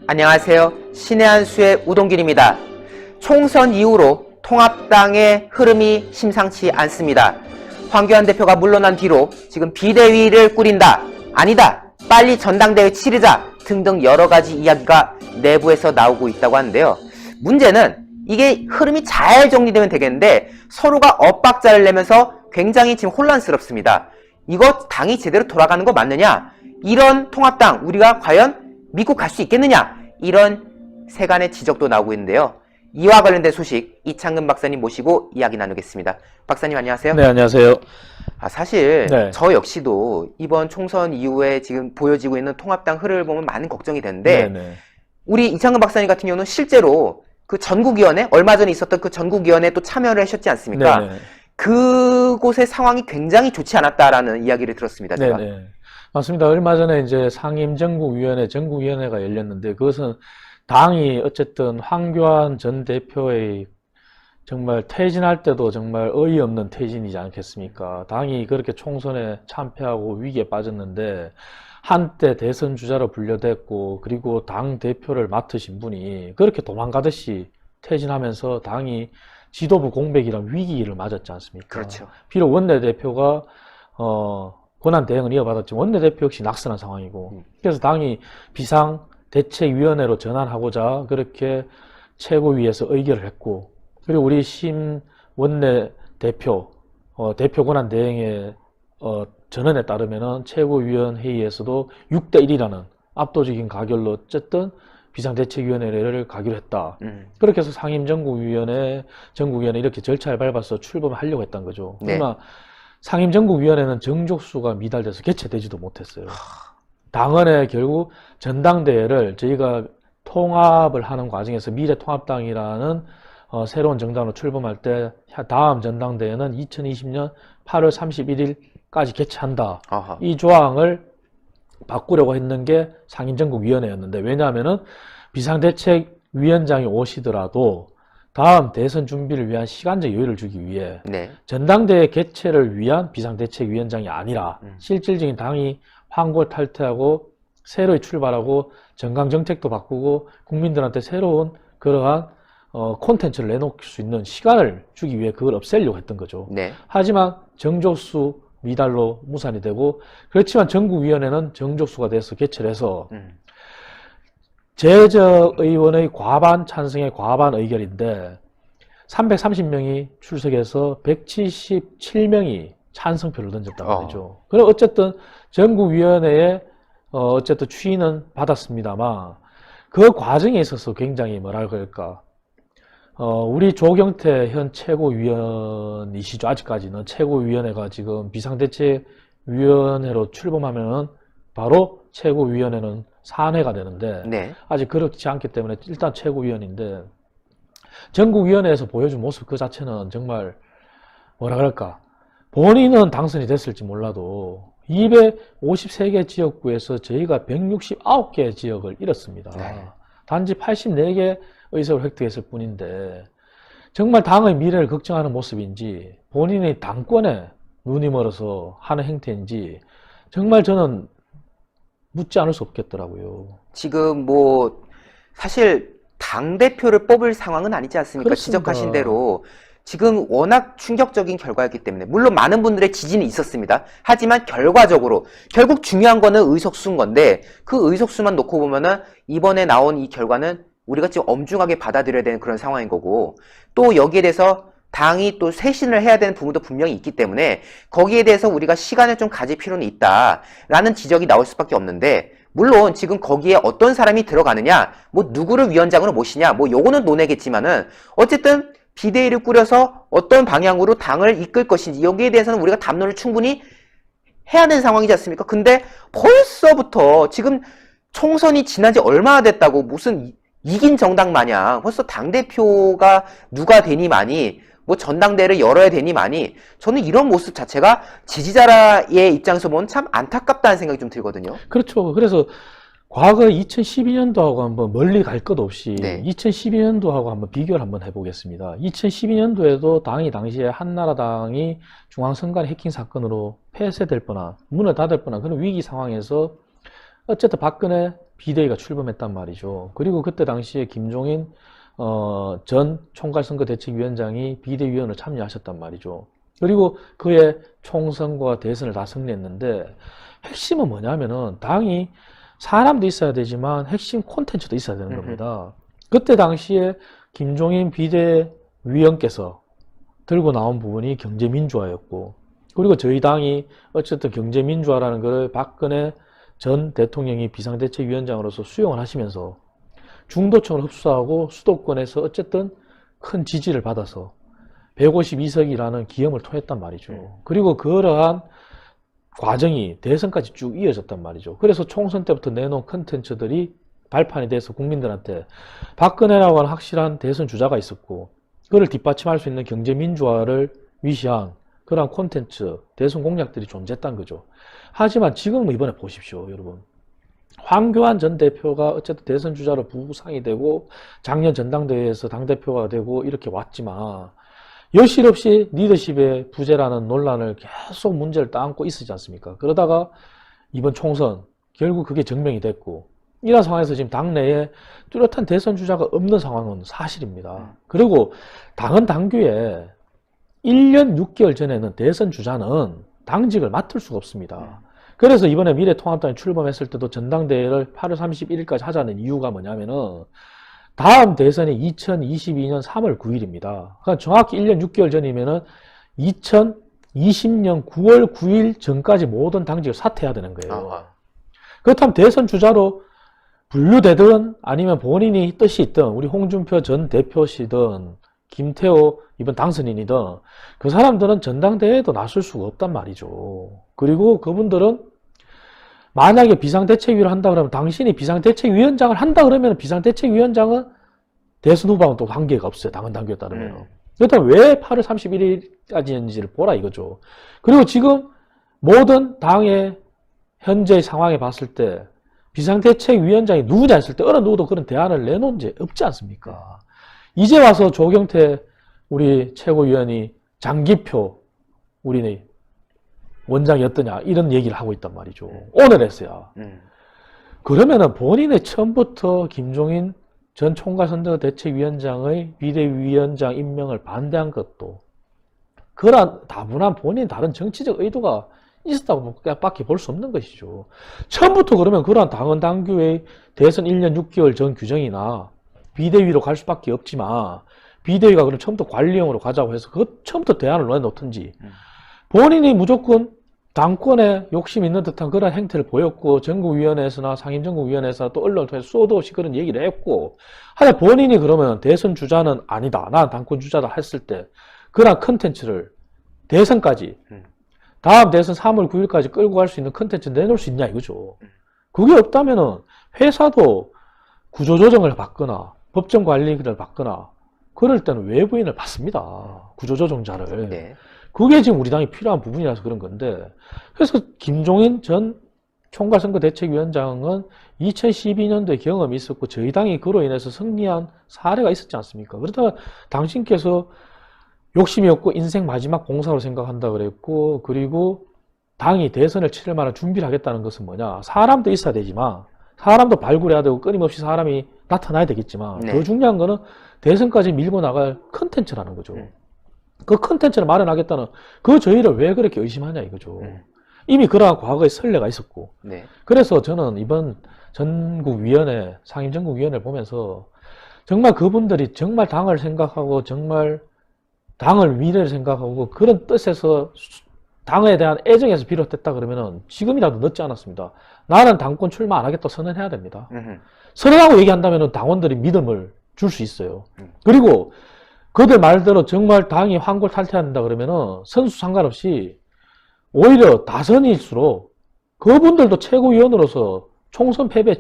안녕하세요. 신의 한 수의 우동길입니다. 총선 이후로 통합당의 흐름이 심상치 않습니다. 황교안 대표가 물러난 뒤로 지금 비대위를 꾸린다, 아니다, 빨리 전당대회 치르자 등등 여러 가지 이야기가 내부에서 나오고 있다고 하는데요. 문제는 이게 흐름이 잘 정리되면 되겠는데 서로가 엇박자를 내면서 굉장히 지금 혼란스럽습니다. 이거 당이 제대로 돌아가는 거 맞느냐? 이런 통합당 우리가 과연 믿고 갈 수 있겠느냐? 이런 세간의 지적도 나오고 있는데요. 이와 관련된 소식 이창근 박사님 모시고 이야기 나누겠습니다. 박사님 안녕하세요. 네, 안녕하세요. 사실 네. 저 역시도 이번 총선 이후에 지금 보여지고 있는 통합당 흐름을 보면 많은 걱정이 되는데 네네. 우리 이창근 박사님 같은 경우는 실제로 그 전국위원회, 얼마 전에 있었던 그 전국위원회에 또 참여를 하셨지 않습니까? 네네. 그곳의 상황이 굉장히 좋지 않았다라는 이야기를 들었습니다. 제가. 네네. 맞습니다. 얼마 전에 이제 상임정국위원회, 전국위원회가 열렸는데 그것은 당이 어쨌든 황교안 전 대표의 정말 퇴진할 때도 정말 어이없는 퇴진이지 않겠습니까? 당이 그렇게 총선에 참패하고 위기에 빠졌는데 한때 대선 주자로 분류됐고 그리고 당 대표를 맡으신 분이 그렇게 도망가듯이 퇴진하면서 당이 지도부 공백이란 위기를 맞았지 않습니까? 그렇죠. 비록 원내대표가 권한 대행을 이어받았지만 원내대표 역시 낙선한 상황이고 그래서 당이 비상대책위원회로 전환하고자 그렇게 최고위에서 의결을 했고 그리고 우리 심 원내대표 대표 권한 대행의 전언에 따르면은 최고위원 회의에서도 6대1이라는 압도적인 가결로 어쨌든 비상대책위원회를 가기로 했다. 그렇게 해서 상임정국위원회, 전국위원회 이렇게 절차를 밟아서 출범을 하려고 했던 거죠. 네. 그러나 상임정국위원회는 정족수가 미달돼서 개최되지도 못했어요. 당헌에 결국 전당대회를 저희가 통합을 하는 과정에서 미래통합당이라는 새로운 정당으로 출범할 때 다음 전당대회는 2020년 8월 31일까지 개최한다. 아하. 이 조항을 바꾸려고 했는 게 상임정국위원회였는데 왜냐하면은 비상대책위원장이 오시더라도 다음 대선 준비를 위한 시간적 여유를 주기 위해 네. 전당대회 개최를 위한 비상대책위원장이 아니라 실질적인 당이 황골 탈퇴하고 새로이 출발하고 정강정책도 바꾸고 국민들한테 새로운 그러한 콘텐츠를 내놓을 수 있는 시간을 주기 위해 그걸 없애려고 했던 거죠. 네. 하지만 정족수 미달로 무산이 되고 그렇지만 전국위원회는 정족수가 돼서 개최를 해서 제적 의원의 과반 찬성의 과반 의결인데 330명이 출석해서 177명이 찬성표를 던졌다고 하죠. 그럼 어쨌든 전국위원회에 어쨌든 추인은 받았습니다만 그 과정에 있어서 굉장히 뭐라 그럴까 우리 조경태 현 최고위원이시죠. 아직까지는 최고위원회가 지금 비상대책위원회로 출범하면은 바로 최고위원회는 산회가 되는데 네. 아직 그렇지 않기 때문에 일단 최고위원인데 전국위원회에서 보여준 모습 그 자체는 정말 뭐라 그럴까 본인은 당선이 됐을지 몰라도 253개 지역구에서 저희가 169개 지역을 잃었습니다. 네. 단지 84개 의석을 획득했을 뿐인데 정말 당의 미래를 걱정하는 모습인지 본인의 당권에 눈이 멀어서 하는 행태인지 정말 저는 묻지 않을 수 없겠더라고요. 지금 뭐 사실 당대표를 뽑을 상황은 아니지 않습니까? 그렇습니다. 지적하신 대로 지금 워낙 충격적인 결과였기 때문에 물론 많은 분들의 지지는 있었습니다. 하지만 결과적으로 결국 중요한 거는 의석수인 건데 그 의석수만 놓고 보면은 이번에 나온 이 결과는 우리가 지금 엄중하게 받아들여야 되는 그런 상황인 거고 또 여기에 대해서 당이 또 쇄신을 해야 되는 부분도 분명히 있기 때문에 거기에 대해서 우리가 시간을 좀 가질 필요는 있다라는 지적이 나올 수밖에 없는데 물론 지금 거기에 어떤 사람이 들어가느냐 뭐 누구를 위원장으로 모시냐 뭐 요거는 논외겠지만은 어쨌든 비대위를 꾸려서 어떤 방향으로 당을 이끌 것인지 여기에 대해서는 우리가 담론을 충분히 해야 되는 상황이지 않습니까? 근데 벌써부터 지금 총선이 지난 지 얼마나 됐다고 무슨 이긴 정당 마냥 벌써 당대표가 누가 되니마니 뭐 전당대회를 열어야 되니마니 저는 이런 모습 자체가 지지자의 입장에서 보면 참 안타깝다는 생각이 좀 들거든요. 그렇죠. 그래서 과거 2012년도하고 한번 멀리 갈 것 없이 네. 2012년도하고 한번 비교를 한번 해보겠습니다. 2012년도에도 당이 당시에 한나라당이 중앙선관 해킹 사건으로 폐쇄될 뻔한, 문을 닫을 뻔한 그런 위기 상황에서 어쨌든 박근혜 비대위가 출범했단 말이죠. 그리고 그때 당시에 김종인 전 총괄선거대책위원장이 비대위원으로 참여하셨단 말이죠. 그리고 그의 총선과 대선을 다 승리했는데 핵심은 뭐냐면은 당이 사람도 있어야 되지만 핵심 콘텐츠도 있어야 되는 겁니다. 그때 당시에 김종인 비대위원께서 들고 나온 부분이 경제민주화였고, 그리고 저희 당이 어쨌든 경제민주화라는 걸 박근혜 전 대통령이 비상대책위원장으로서 수용을 하시면서 중도층을 흡수하고 수도권에서 어쨌든 큰 지지를 받아서 152석이라는 기염을 토했단 말이죠. 그리고 그러한 과정이 대선까지 쭉 이어졌단 말이죠. 그래서 총선 때부터 내놓은 컨텐츠들이 발판이 돼서 국민들한테 박근혜라고 하는 확실한 대선 주자가 있었고, 그를 뒷받침할 수 있는 경제민주화를 위시한 그러한 콘텐츠, 대선 공약들이 존재했다는 거죠. 하지만 지금 이번에 보십시오, 여러분. 황교안 전 대표가 어쨌든 대선 주자로 부상이 되고 작년 전당대회에서 당대표가 되고 이렇게 왔지만 여실없이 리더십의 부재라는 논란을 계속 문제를 따안고 있었지 않습니까? 그러다가 이번 총선 결국 그게 증명이 됐고, 이런 상황에서 지금 당내에 뚜렷한 대선 주자가 없는 상황은 사실입니다. 그리고 당은 당규에 1년 6개월 전에는 대선 주자는 당직을 맡을 수가 없습니다. 그래서 이번에 미래통합당이 출범했을 때도 전당대회를 8월 31일까지 하자는 이유가 뭐냐면은 다음 대선이 2022년 3월 9일입니다. 그러니까 정확히 1년 6개월 전이면은 2020년 9월 9일 전까지 모든 당직을 사퇴해야 되는 거예요. 아하. 그렇다면 대선 주자로 분류되든 아니면 본인이 뜻이 있든, 우리 홍준표 전 대표시든 김태호 이번 당선인이든 그 사람들은 전당대회에도 나설 수가 없단 말이죠. 그리고 그분들은 만약에 비상대책위를 한다 그러면, 당신이 비상대책위원장을 한다 그러면 비상대책위원장은 대선 후보하고는 또 관계가 없어요. 당헌 당규에 따르면. 그렇다면 왜 8월 31일까지인지를 보라 이거죠. 그리고 지금 모든 당의 현재 상황에 봤을 때 비상대책위원장이 누구냐 했을 때 어느 누구도 그런 대안을 내놓은 게 없지 않습니까? 이제 와서 조경태 우리 최고위원이 장기표 우리 원장이 어떠냐 이런 얘기를 하고 있단 말이죠. 오늘 했어요. 그러면은 본인의 처음부터 김종인 전 총괄선거대책위원장의 비대위원장 임명을 반대한 것도 그런 다분한 본인 다른 정치적 의도가 있었다고 밖에 볼 수 없는 것이죠. 처음부터 그러면 그러한 당헌 당규의 대선 1년 6개월 전 규정이나 비대위로 갈 수밖에 없지만, 비대위가 그럼 처음부터 관리형으로 가자고 해서 그 처음부터 대안을 내놓든지, 본인이 무조건 당권에 욕심 있는 듯한 그런 행태를 보였고, 전국위원회에서나 상임전국위원회에서나 또 언론을 통해서 쏘도 없이 그런 얘기를 했고, 하여 본인이 그러면 대선 주자는 아니다, 난 당권 주자다 했을 때 그런 컨텐츠를 대선까지, 다음 대선 3월 9일까지 끌고 갈 수 있는 컨텐츠 내놓을 수 있냐 이거죠. 그게 없다면은 회사도 구조조정을 받거나 법정관리를 받거나 그럴 때는 외부인을 받습니다. 구조조정자를. 네. 그게 지금 우리 당이 필요한 부분이라서 그런 건데, 그래서 김종인 전 총괄선거대책위원장은 2012년도에 경험이 있었고 저희 당이 그로 인해서 승리한 사례가 있었지 않습니까? 그러다가 당신께서 욕심이 없고 인생 마지막 공사로 생각한다 그랬고, 그리고 당이 대선을 치를 만한 준비를 하겠다는 것은 뭐냐, 사람도 있어야 되지만 사람도 발굴해야 되고 끊임없이 사람이 나타나야 되겠지만, 네. 더 중요한 거는 대선까지 밀고 나갈 컨텐츠라는 거죠. 그 컨텐츠를 마련하겠다는 그 저희를 왜 그렇게 의심하냐 이거죠. 이미 그러한 과거의 선례가 있었고. 네. 그래서 저는 이번 전국위원회, 상임전국위원회를 보면서 정말 그분들이 정말 당을 생각하고 정말 당을 미래를 생각하고 그런 뜻에서 당에 대한 애정에서 비롯됐다 그러면은 지금이라도 늦지 않았습니다. 나는 당권 출마 안 하겠다 선언해야 됩니다. 선언하고 얘기한다면은 당원들이 믿음을 줄 수 있어요. 그리고 그들 말대로 정말 당이 환골탈퇴한다 그러면은 선수 상관없이 오히려 다선일수록 그분들도 최고위원으로서 총선 패배에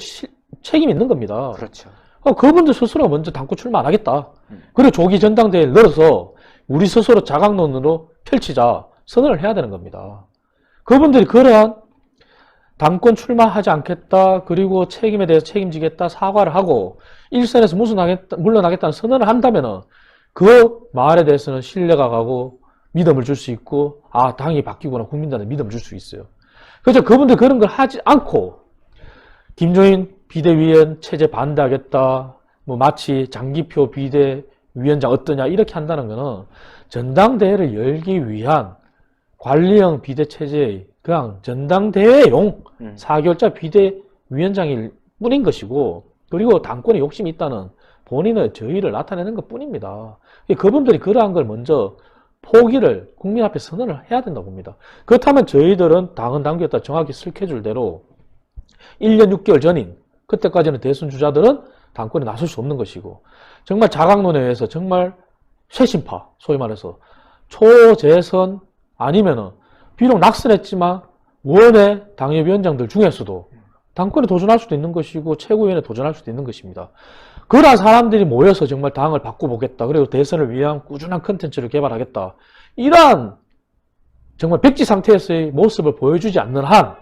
책임이 있는 겁니다. 그렇죠. 그분들 스스로 먼저 당권 출마 안 하겠다. 그리고 조기 전당대회를 열어서 우리 스스로 자강론으로 펼치자 선언을 해야 되는 겁니다. 그분들이 그러한 당권 출마하지 않겠다. 그리고 책임에 대해서 책임지겠다. 사과를 하고 일선에서 물러나겠다는 선언을 한다면은 그 말에 대해서는 신뢰가 가고 믿음을 줄 수 있고, 아, 당이 바뀌구나. 국민들한테 믿음을 줄 수 있어요. 그래서 그분들 그런 걸 하지 않고 김종인 비대위원 체제 반대하겠다. 뭐 마치 장기표 비대위원장 어떠냐 이렇게 한다는 거는 전당대회를 열기 위한 관리형 비대체제의 그냥 전당대회용 4개월짜 비대위원장일 뿐인 것이고, 그리고 당권에 욕심이 있다는 본인의 저의를 나타내는 것 뿐입니다. 그분들이 그러한 걸 먼저 포기를 국민 앞에 선언을 해야 된다고 봅니다. 그렇다면 저희들은 당은 당규에 따라 정확히 스케줄대로 1년 6개월 전인 그때까지는 대선 주자들은 당권에 나설 수 없는 것이고, 정말 자강론에 의해서 정말 쇄신파, 소위 말해서 초재선 아니면은 비록 낙선했지만 원외 당협위원장들 중에서도 당권에 도전할 수도 있는 것이고 최고위원에 도전할 수도 있는 것입니다. 그러한 사람들이 모여서 정말 당을 바꿔보겠다. 그리고 대선을 위한 꾸준한 컨텐츠를 개발하겠다. 이러한 정말 백지 상태에서의 모습을 보여주지 않는 한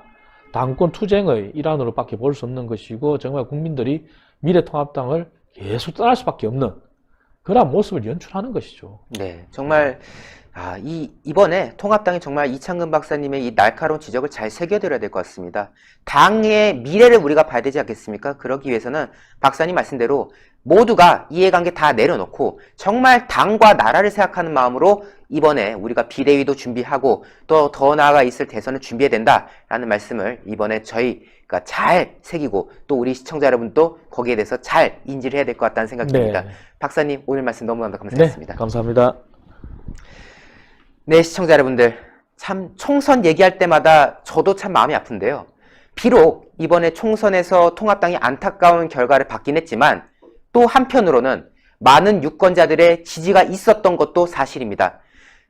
당권 투쟁의 일환으로밖에 볼 수 없는 것이고, 정말 국민들이 미래통합당을 계속 떠날 수밖에 없는 그러한 모습을 연출하는 것이죠. 네, 정말 이번에 통합당이 정말 이창근 박사님의 이 날카로운 지적을 잘 새겨들어야 될 것 같습니다. 당의 미래를 우리가 봐야 되지 않겠습니까? 그러기 위해서는 박사님 말씀대로 모두가 이해관계 다 내려놓고 정말 당과 나라를 생각하는 마음으로 이번에 우리가 비대위도 준비하고 또 더 나아가 있을 대선을 준비해야 된다라는 말씀을 이번에 저희가 잘 새기고 또 우리 시청자 여러분도 거기에 대해서 잘 인지를 해야 될 것 같다는 생각이 듭니다. 박사님 오늘 말씀 너무너무 감사했습니다. 네, 감사합니다. 네, 시청자 여러분들, 참 총선 얘기할 때마다 저도 참 마음이 아픈데요. 비록 이번에 총선에서 통합당이 안타까운 결과를 받긴 했지만 또 한편으로는 많은 유권자들의 지지가 있었던 것도 사실입니다.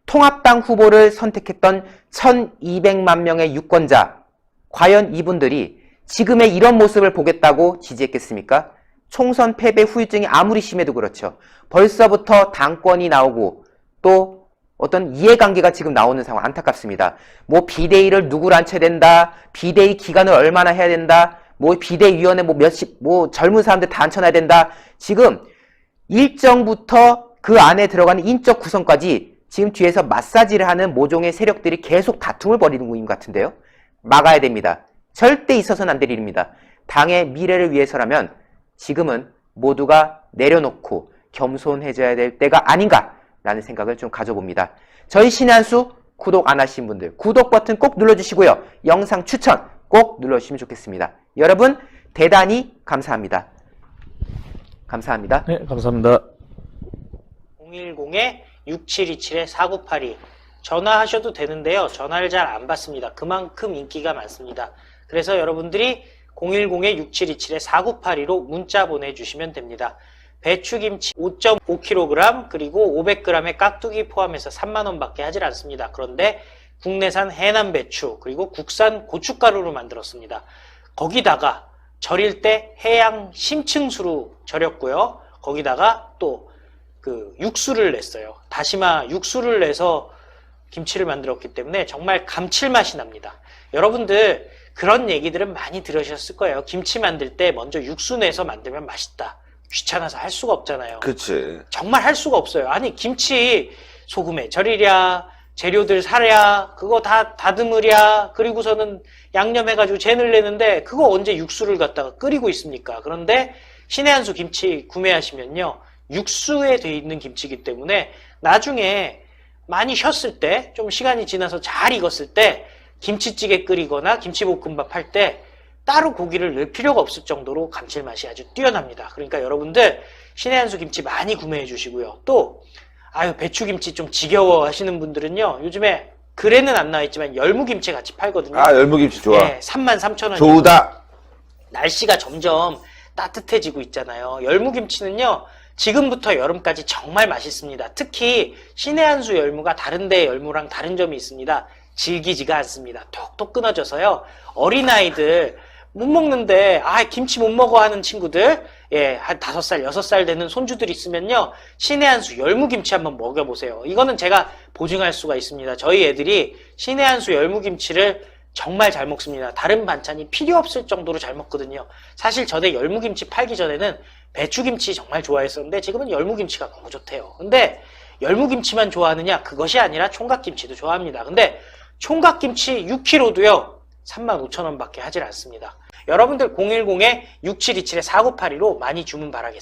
통합당 후보를 선택했던 1200만 명의 유권자, 과연 이분들이 지금의 이런 모습을 보겠다고 지지했겠습니까? 총선 패배 후유증이 아무리 심해도 그렇죠. 벌써부터 당권이 나오고 또 어떤 이해관계가 지금 나오는 상황 안타깝습니다. 뭐 비대위를 누구를 앉혀야 된다, 비대위 기간을 얼마나 해야 된다, 뭐 비대위원회 뭐 젊은 사람들 다 앉혀놔야 된다. 지금 일정부터 그 안에 들어가는 인적 구성까지 지금 뒤에서 마사지를 하는 모종의 세력들이 계속 다툼을 벌이는 것 같은데요. 막아야 됩니다. 절대 있어서는 안 될 일입니다. 당의 미래를 위해서라면 지금은 모두가 내려놓고 겸손해져야 될 때가 아닌가라는 생각을 좀 가져봅니다. 저희 신의 한 수 구독 안 하신 분들 구독 버튼 꼭 눌러주시고요. 영상 추천 꼭 눌러주시면 좋겠습니다. 여러분 대단히 감사합니다. 감사합니다. 네, 감사합니다. 010-6727-4982 전화하셔도 되는데요. 전화를 잘 안 받습니다. 그만큼 인기가 많습니다. 그래서 여러분들이 010-6727-4982로 문자 보내주시면 됩니다. 배추김치 5.5kg 그리고 500g의 깍두기 포함해서 3만원 밖에 하질 않습니다. 그런데 국내산 해남 배추 그리고 국산 고춧가루로 만들었습니다. 거기다가 절일 때 해양 심층수로 절였고요. 거기다가 또 그 육수를 냈어요. 다시마 육수를 내서 김치를 만들었기 때문에 정말 감칠맛이 납니다. 여러분들 그런 얘기들은 많이 들으셨을 거예요. 김치 만들 때 먼저 육수 내서 만들면 맛있다. 귀찮아서 할 수가 없잖아요. 그치. 정말 할 수가 없어요. 아니 김치 소금에 절이랴 재료들 사랴 그거 다 다듬으랴 그리고서는 양념해가지고 젠을 내는데 그거 언제 육수를 갖다가 끓이고 있습니까? 그런데 신의 한 수 김치 구매하시면요. 육수에 돼 있는 김치이기 때문에 나중에 많이 쉬었을 때 좀 시간이 지나서 잘 익었을 때 김치찌개 끓이거나 김치볶음밥 할 때 따로 고기를 넣을 필요가 없을 정도로 감칠맛이 아주 뛰어납니다. 그러니까 여러분들 신의 한 수 김치 많이 구매해 주시고요. 또 배추김치 좀 지겨워 하시는 분들은요. 요즘에 글에는 안 나와 있지만 열무김치 같이 팔거든요. 열무김치 좋아. 네, 33,000원. 좋다. 날씨가 점점 따뜻해지고 있잖아요. 열무김치는요. 지금부터 여름까지 정말 맛있습니다. 특히 신의 한 수 열무가 다른 데 열무랑 다른 점이 있습니다. 질기지가 않습니다. 톡톡 끊어져서요. 어린아이들 못 먹는데 김치 못 먹어 하는 친구들 한 5살, 6살 되는 손주들 있으면요. 신의 한 수 열무김치 한번 먹여보세요. 이거는 제가 보증할 수가 있습니다. 저희 애들이 신의 한 수 열무김치를 정말 잘 먹습니다. 다른 반찬이 필요 없을 정도로 잘 먹거든요. 사실 전에 열무김치 팔기 전에는 배추김치 정말 좋아했었는데 지금은 열무김치가 너무 좋대요. 근데 열무김치만 좋아하느냐? 그것이 아니라 총각김치도 좋아합니다. 근데 총각김치 6kg도요. 35,000원 밖에 하질 않습니다. 여러분들 010-6727-4982로 많이 주문 바라겠습니다.